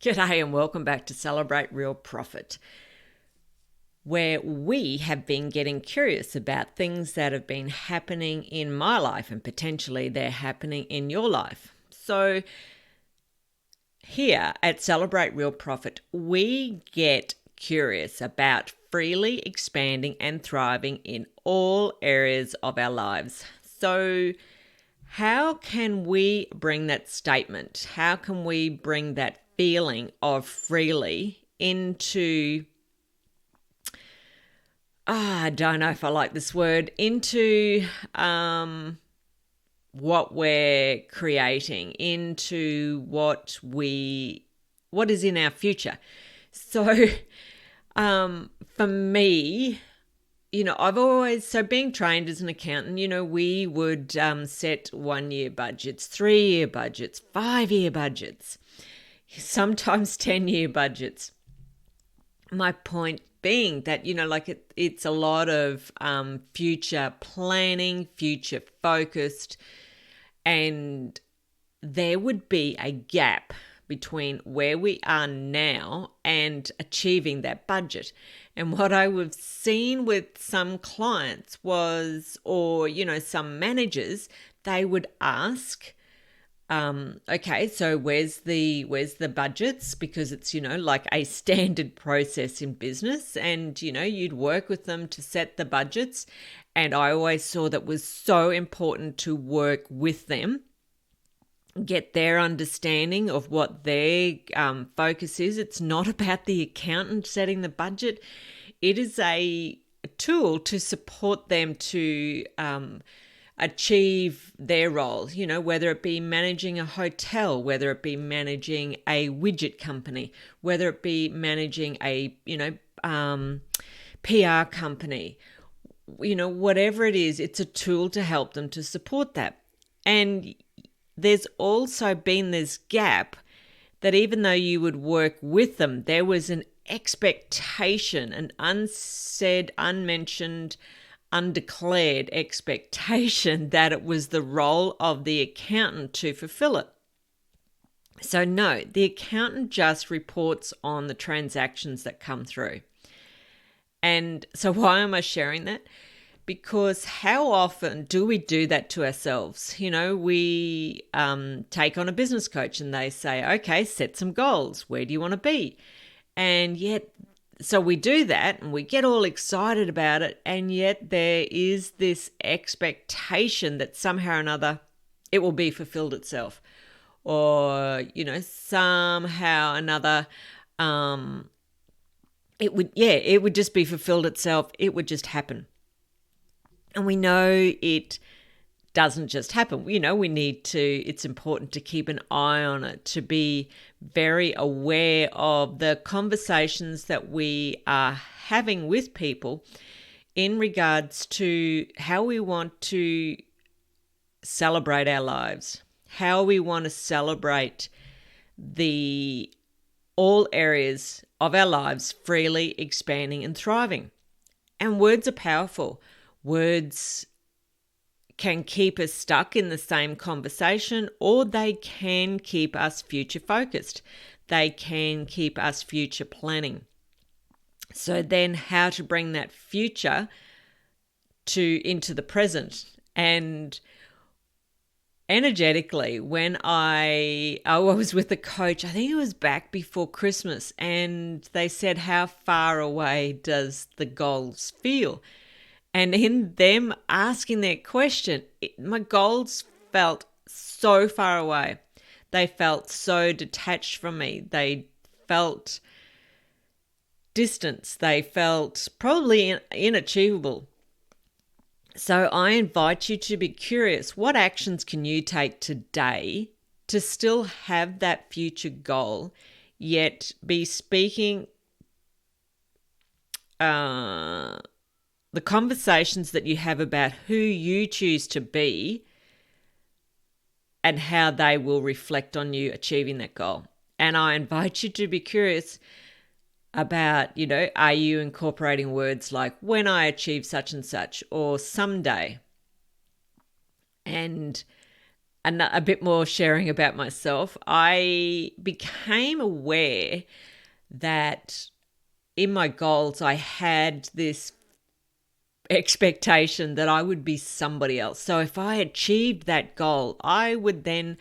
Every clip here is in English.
G'day and welcome back to Celebrate Real Profit, where we have been getting curious about things that have been happening in my life and potentially they're happening in your life. So here at Celebrate Real Profit, we get curious about freely expanding and thriving in all areas of our lives. So how can we bring that statement? How can we bring that feeling of freely into, I don't know if I like this word, into what we're creating, into what is in our future. So for me, I've always, being trained as an accountant, we would set 1 year budgets, 3 year budgets, 5 year budgets, sometimes 10 year budgets. My point being that, it's a lot of future planning, future focused, and there would be a gap between where we are now and achieving that budget. And what I have seen with some clients was, or, some managers, they would ask, okay, so where's the budgets? Because it's, like a standard process in business, and, you'd work with them to set the budgets. And I always saw that was so important to work with them, get their understanding of what their focus is. It's not about the accountant setting the budget. It is a tool to support them to achieve their role, whether it be managing a hotel, whether it be managing a widget company, whether it be managing a, PR company, whatever it is, it's a tool to help them to support that. And there's also been this gap that even though you would work with them, there was an expectation, an unsaid, unmentioned, undeclared expectation that it was the role of the accountant to fulfill it. So no, the accountant just reports on the transactions that come through. And so why am I sharing that? Because how often do we do that to ourselves? We take on a business coach and they say, okay, set some goals. Where do you want to be? And yet, so we do that and we get all excited about it. And yet there is this expectation that somehow or another it will be fulfilled itself. Or, somehow or another, it would just be fulfilled itself. It would just happen. And we know it doesn't just happen. We need to, it's important to keep an eye on it, to be very aware of the conversations that we are having with people in regards to how we want to celebrate our lives, how we want to celebrate all areas of our lives freely expanding and thriving. And words are powerful. Words can keep us stuck in the same conversation, or they can keep us future focused. They can keep us future planning. So then how to bring that future into the present. And energetically, when I was with a coach, I think it was back before Christmas, and they said, how far away does the goals feel? And in them asking that question, my goals felt so far away. They felt so detached from me. They felt distance. They felt probably inachievable. So I invite you to be curious. What actions can you take today to still have that future goal, yet be speaking the conversations that you have about who you choose to be and how they will reflect on you achieving that goal. And I invite you to be curious about, are you incorporating words like when I achieve such and such, or someday? And a bit more sharing about myself, I became aware that in my goals, I had this expectation that I would be somebody else. So if I achieved that goal, I would then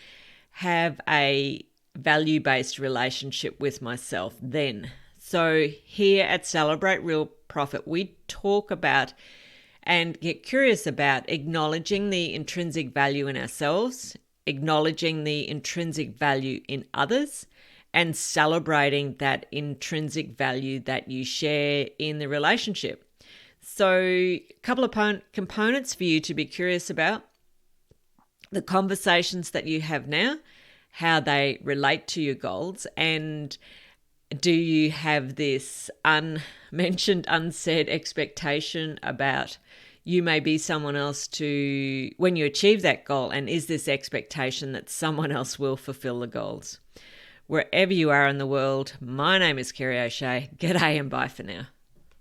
have a value-based relationship with myself then. So here at Celebrate Real Profit, we talk about and get curious about acknowledging the intrinsic value in ourselves, acknowledging the intrinsic value in others, and celebrating that intrinsic value that you share in the relationship. So, a couple of components for you to be curious about: the conversations that you have now, how they relate to your goals, and do you have this unmentioned, unsaid expectation about you may be someone else to when you achieve that goal, and is this expectation that someone else will fulfill the goals? Wherever you are in the world, my name is Kerry O'Shea. G'day and bye for now.